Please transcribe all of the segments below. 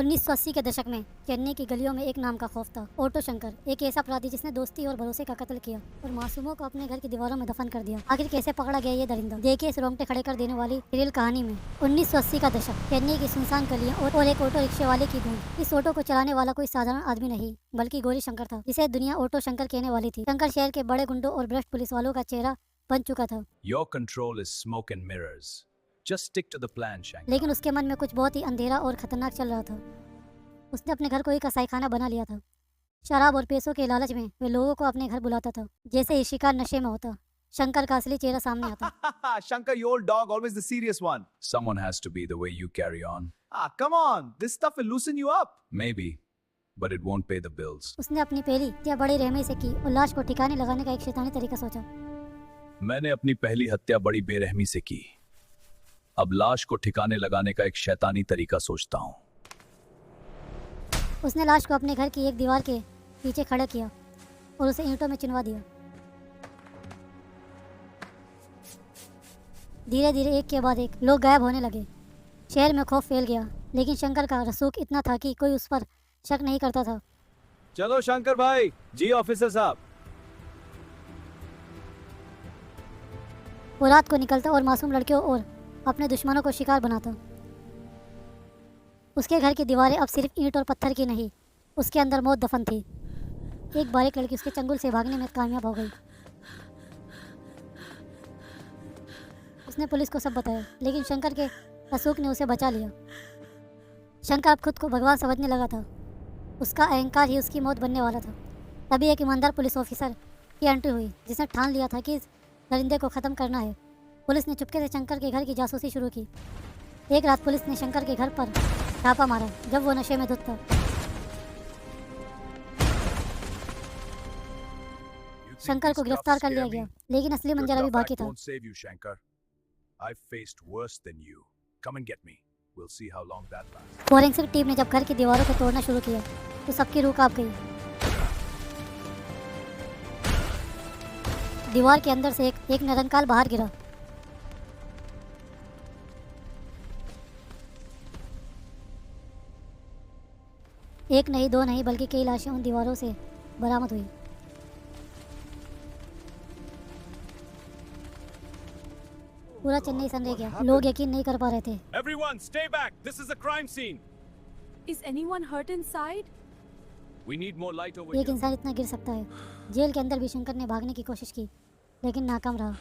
1980 के दशक में चेन्नई की गलियों में एक नाम का खौफ था, ऑटो शंकर, एक ऐसा अपराधी जिसने दोस्ती और भरोसे का कत्ल किया और मासूमों को अपने घर की दीवारों में दफन कर दिया। आखिर कैसे पकड़ा गया ये दरिंदा, देखिए इस रोंगटे खड़े कर देने वाली रियल कहानी में। 1980 का दशक, चेन्नई की सुनसान गलियां और एक ऑटो रिक्शे वाले की गूंज। इस ऑटो को चलाने वाला कोई साधारण आदमी नहीं बल्कि गौरी शंकर था, जिसे दुनिया ऑटो शंकर कहने वाली थी। शंकर शहर के बड़े गुंडों और भ्रष्ट पुलिस वालों का चेहरा बन चुका था। Your control is smoke and mirrors. Just stick to the plan, Shankar. लेकिन उसके मन में कुछ बहुत ही अंधेरा और खतरनाक चल रहा था। उसने अपने घर को एक कसाईखाना बना लिया था। शराब और पैसों के लालच में वे लोगों को अपने घर बुलाता था, जैसे ही शिकार नशे में होता। शंकर का असली चेहरा सामने आता। Shankar, you old dog, always the serious one. Someone has to be the way you carry on. Come on, this stuff will loosen you up. Maybe, but it won't pay the bills. उसने अपनी पहली हत्या बड़ी रहमी से की और लाश को ठिकाने लगाने का एक शैतानी तरीका सोचा। मैंने अपनी पहली हत्या बड़ी बेरहमी से की। अब लाश को ठिकाने लगाने का एक शैतानी तरीका सोचता हूँ। उसने लाश को अपने घर की एक दीवार के पीछे खड़ा किया और उसे ईंटों में चिनवा दिया। धीरे धीरे एक के बाद एक लोग गायब होने लगे। शहर में खौफ फैल गया, लेकिन शंकर का रसूख इतना था कि कोई उस पर शक नहीं करता था। चलो शंकर भाई, जी ऑफिसर साहब। वो रात को निकलता और मासूम लड़कियों और अपने दुश्मनों को शिकार बनाता। उसके घर की दीवारें अब सिर्फ ईंट और पत्थर की नहीं, उसके अंदर मौत दफन थी। एक बारीक लड़की उसके चंगुल से भागने में कामयाब हो गई। उसने पुलिस को सब बताया, लेकिन शंकर के रसूख ने उसे बचा लिया। शंकर अब खुद को भगवान समझने लगा था। उसका अहंकार ही उसकी मौत बनने वाला था। तभी एक ईमानदार पुलिस ऑफिसर की एंट्री हुई, जिसने ठान लिया था कि इस दरिंदे को ख़त्म करना है। पुलिस ने चुपके से शंकर के घर की जासूसी शुरू की। एक रात पुलिस ने शंकर के घर पर छापा मारा जब वो नशे में धुत था। शंकर को गिरफ्तार कर लिया गया, लेकिन असली मंजर अभी बाकी था। फोरेंसिक टीम ने जब घर की दीवारों को तोड़ना शुरू किया तो सबकी रूह कांप गई। दीवार के अंदर से एक निरंकाल बाहर गिरा। एक नहीं, दो नहीं, बल्कि कई लाशें उन दीवारों से बरामद हुई। पूरा चेन्नई सन्नाटा गया। लोग यकीन नहीं कर पा रहे थे। Everyone, stay back. This is a crime scene. Is anyone hurt inside? We need more light over एक here. इंसान इतना गिर सकता है। जेल के अंदर भी शंकर ने भागने की कोशिश की, लेकिन नाकाम रहा।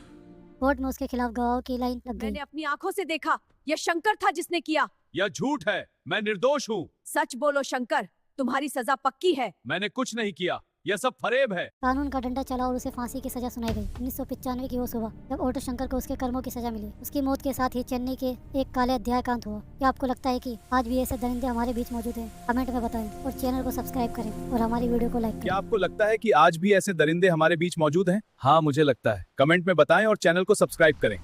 कोर्ट में उसके खिलाफ गवाहों की लाइन लग गई। मैंने अपनी आंखों से देखा, यह शंकर था जिसने किया। यह झूठ है, मैं निर्दोष हूँ। सच बोलो शंकर, तुम्हारी सजा पक्की है। मैंने कुछ नहीं किया, यह सब फरेब है। कानून का डंडा चला और उसे फांसी की सजा सुनाई गई। 1995 की वो सुबह जब ऑटो शंकर को उसके कर्मों की सजा मिली, उसकी मौत के साथ ही चेन्नई के एक काले अध्याय का अंत हुआ। क्या आपको लगता है कि आज भी ऐसे दरिंदे हमारे बीच मौजूद हैं? कमेंट में बताएं और चैनल को सब्सक्राइब करें और हमारी वीडियो को लाइक करें। क्या आपको लगता है कि आज भी ऐसे दरिंदे हमारे बीच मौजूद हैं? हाँ, मुझे लगता है। कमेंट में बताएं और चैनल को सब्सक्राइब करें।